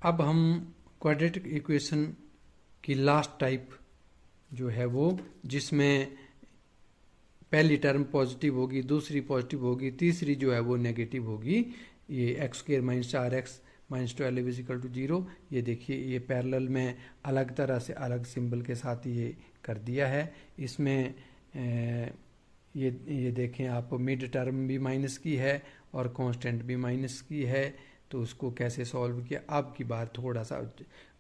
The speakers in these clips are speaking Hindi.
अब हम क्वाड्रेटिक इक्वेशन की लास्ट टाइप जो है वो, जिसमें पहली टर्म पॉजिटिव होगी, दूसरी पॉजिटिव होगी, तीसरी जो है वो नेगेटिव होगी, ये x square minus 4x minus 12 is equal to 0। ये देखिए, ये पैरेलल में अलग तरह से अलग सिंबल के साथ ये कर दिया है। इसमें ये देखें आप, मिड टर्म भी माइनस की है और कांस्टेंट भी माइनस की है, तो उसको कैसे सॉल्व किया। अब की बार थोड़ा सा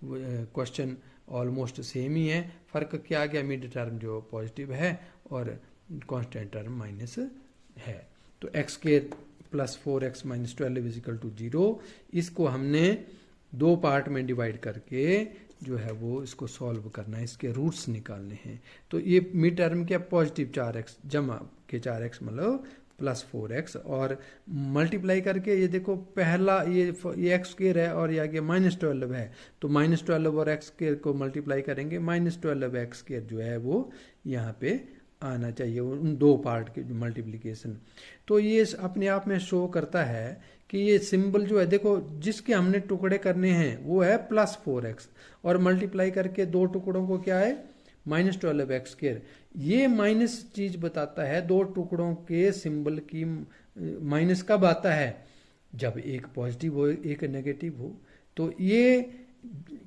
क्वेश्चन ऑलमोस्ट सेम ही है, फ़र्क क्या आ गया, मिड टर्म जो पॉजिटिव है और कांस्टेंट टर्म माइनस है। तो x square plus 4x minus 12 is equal to 0, इसको हमने दो पार्ट में डिवाइड करके जो है वो इसको सॉल्व करना है, इसके रूट्स निकालने हैं। तो ये मिड टर्म क्या, पॉजिटिव 4x जमा के 4x मतलब प्लस 4x, और मल्टीप्लाई करके ये देखो पहला ये एक्स स्क्वायर है और ये आगे माइनस 12 है, तो माइनस 12 और एक्स स्क्वायर को मल्टीप्लाई करेंगे, माइनस 12 एक्स स्क्वायर जो है वो यहाँ पे आना चाहिए, उन दो पार्ट के मल्टीप्लिकेशन। तो ये अपने आप में शो करता है कि ये सिंबल जो है, देखो जिसके हमने टुकड़े करने हैं वो है प्लस 4x, और मल्टीप्लाई करके दो टुकड़ों को क्या है माइनस 12 एक्स स्क्वायर। ये माइनस चीज बताता है दो टुकड़ों के सिंबल की माइनस कब आता है, जब एक पॉजिटिव हो एक नेगेटिव हो। तो ये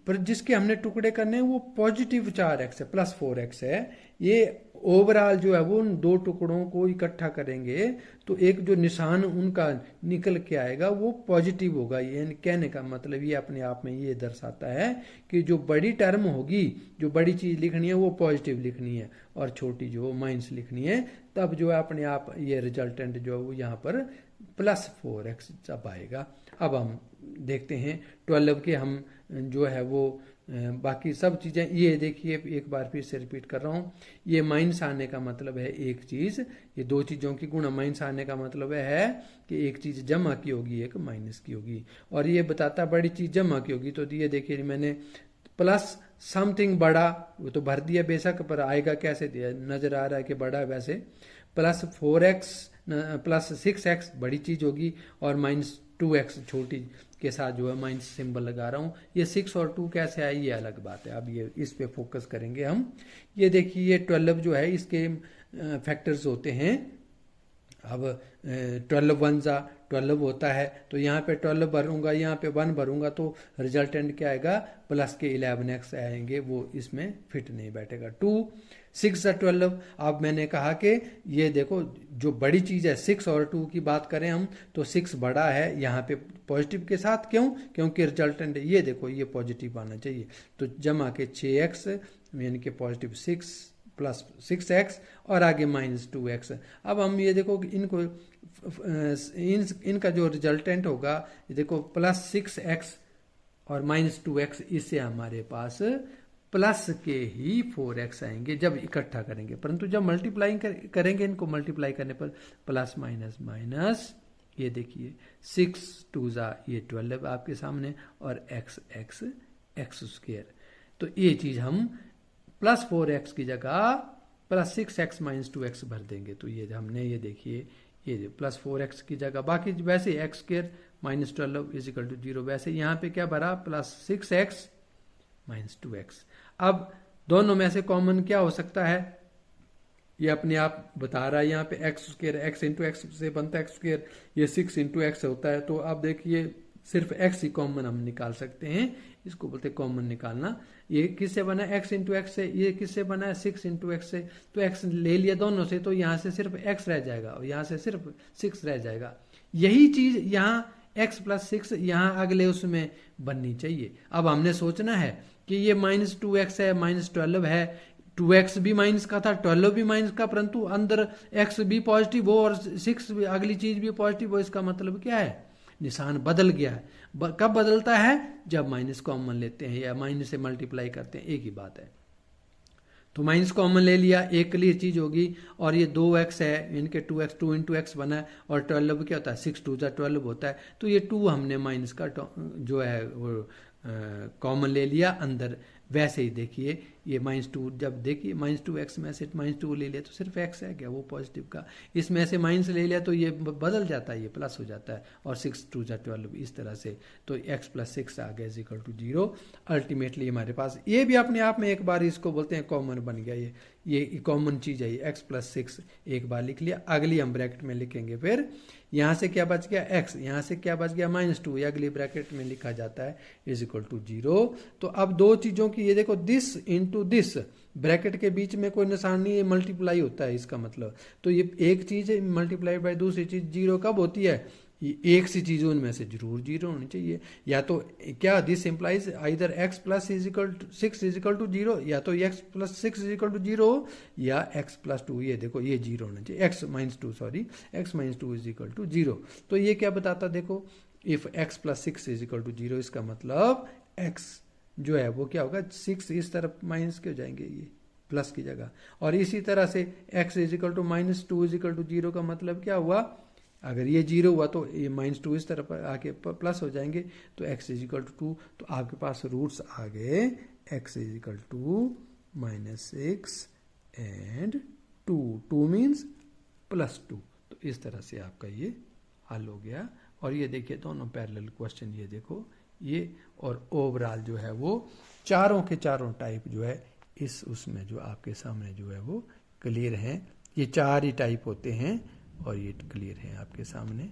पर जिसके हमने टुकड़े करने हैं वो पॉजिटिव 4x है, प्लस 4x है। ये ओवरऑल जो है वो उन दो टुकड़ों को इकट्ठा करेंगे तो एक जो निशान उनका निकल के आएगा वो पॉजिटिव होगा। ये कहने का मतलब ये अपने आप में ये दर्शाता है कि जो बड़ी टर्म होगी, जो बड़ी चीज लिखनी है वो पॉजिटिव लिखनी है और छोटी जो माइनस लिखनी है, तब जो है अपने आप ये रिजल्टेंट जो है वो यहाँ पर प्लस 4x जब आएगा। अब हम देखते हैं 12 के हम जो है वो बाकी सब चीजें, ये देखिए एक बार फिर से रिपीट कर रहा हूं, ये माइनस आने का मतलब है एक चीज, ये दो चीजों की गुणा, माइनस आने का मतलब है कि एक चीज जमा की होगी एक माइनस की होगी, और ये बताता बड़ी चीज जमा की होगी। तो ये देखिए मैंने प्लस समथिंग बड़ा, वो तो भर दिया बेशक, पर आएगा कैसे दिया, नजर आ रहा है कि बड़ा है, वैसे प्लस 4x प्लस 6x बड़ी चीज होगी और माइनस 2x छोटी के साथ जो है माइनस सिंबल लगा रहा हूँ। ये 6 और 2 कैसे आई ये अलग बात है, अब ये इस पे फोकस करेंगे हम। ये देखिए ये 12 जो है इसके फैक्टर्स होते हैं। अब 12 1 जा 12 होता है, तो यहाँ पे 12 भरूंगा, यहाँ पे 1 भरूंगा, तो रिजल्टेंट क्या आएगा, प्लस के 11x आएंगे, वो इसमें फिट नहीं बैठेगा। 2 6 12, अब मैंने कहा कि ये देखो जो बड़ी चीज है 6 और 2 की बात करें हम, तो 6 बड़ा है यहाँ पे पॉजिटिव के साथ, क्यों, क्योंकि रिजल्टेंट ये देखो ये पॉजिटिव आना चाहिए, तो जमा के 6x यानी कि पॉजिटिव 6 प्लस 6x और आगे माइनस 2x। अब हम ये देखो इनको इनका जो रिजल्टेंट होगा, ये देखो प्लस 6x और माइनस 2x, इससे हमारे पास प्लस के ही 4x आएंगे जब इकट्ठा करेंगे, परंतु जब मल्टीप्लाई करेंगे इनको, मल्टीप्लाई करने पर प्लस माइनस माइनस, ये देखिए 6 2 जा ये 12 आपके सामने और x x x स्क्वायर। तो ये चीज हम प्लस 4x की जगह प्लस 6x माइनस 2x भर देंगे, तो ये हमने ये देखिए ये प्लस 4x की जगह, बाकी वैसे x square minus 12 is equal to 0, वैसे यहाँ पे क्या भरा प्लस 6x माइनस 2x। अब दोनों में से कॉमन क्या हो सकता है, ये अपने आप बता रहा है यहाँ पे x square, x into x से बनता है एक्स स्क्वायर, ये 6 इंटू एक्स होता है, तो आप देखिए सिर्फ एक्स ही कॉमन हम निकाल सकते हैं, इसको बोलते हैं कॉमन निकालना। ये किससे बना है, एक्स इंटू एक्स से, ये किससे बना है 6 इंटू एक्स से, तो एक्स ले लिया दोनों से, तो यहाँ से सिर्फ एक्स रह जाएगा और यहाँ से सिर्फ 6 रह जाएगा। यही चीज यहाँ x प्लस 6 यहाँ अगले उसमें बननी चाहिए। अब हमने सोचना है कि ये माइनस 2x है, माइनस 12 है, 2x भी माइनस का था, 12 भी माइनस का, परंतु अंदर x भी पॉजिटिव हो और 6 भी, अगली चीज भी पॉजिटिव हो, इसका मतलब क्या है, निशान बदल गया है। कब बदलता है, जब माइनस कॉमन लेते हैं या माइनस से मल्टीप्लाई करते हैं, एक ही बात है। तो माइनस कॉमन ले लिया, एक क्लियर चीज होगी, और ये 2x है, इनके 2x 2 इंटू एक्स बना है, और 12 क्या होता है 6 2 12 होता है, तो ये 2 हमने माइनस का जो है वो कॉमन ले लिया, अंदर वैसे ही देखिए ये -2, जब देखिए -2x में से -2 ले लिया तो सिर्फ x है क्या, वो पॉजिटिव का, इसमें से माइनस ले लिया तो ये बदल जाता है, ये प्लस हो जाता है, और 6 2 12 इस तरह से, तो x + 6 आ गया इक्वल टू 0। अल्टीमेटली हमारे पास ये भी अपने आप में एक बार इसको बोलते हैं कॉमन बन गया, ये कॉमन चीज़ है, ये x + 6 एक बार लिख लिया, अगली हम ब्रैकेट में लिखेंगे, फिर यहाँ से क्या बच गया x, यहाँ से क्या बच गया -2, ये अगली ब्रैकेट में लिखा जाता है इक्वल टू 0। तो अब दो चीज़ों की, ये देखो दिस इंटू दिस, ब्रैकेट के बीच में कोई निशान नहीं है, मल्टीप्लाई होता है इसका मतलब, तो ये एक चीज़ है मल्टीप्लाई बाय दूसरी चीज़, 0 कब होती है, ये एक सी चीज़ उनमें से जरूर 0 होनी चाहिए, या तो क्या दिस इंप्लाइज आइदर x + 6 = 0, या तो x + 6 = 0 या x + 2, ये देखो ये 0 होना चाहिए, x - 2 = 0। तो ये क्या बताता, देखो इफ x + 6 = 0, इसका मतलब x जो है वो क्या होगा, 6 इस तरफ माइनस के हो जाएंगे, ये प्लस की जगह, और इसी तरह से x = -2 = 0 का मतलब क्या हुआ, अगर ये 0 हुआ तो ये -2 इस तरफ आके प्लस हो जाएंगे, तो x = 2, तो आपके पास रूट्स आ गए x = -6 एंड 2 मीन्स +2। तो इस तरह से आपका ये हल हो गया। और ये देखिए दोनों पैरेलल क्वेश्चन, ये देखो ये, और ओवरऑल जो है वो चारों के चारों टाइप जो है इस उसमें जो आपके सामने जो है वो क्लियर हैं, ये 4 ही टाइप होते हैं और ये क्लियर है आपके सामने।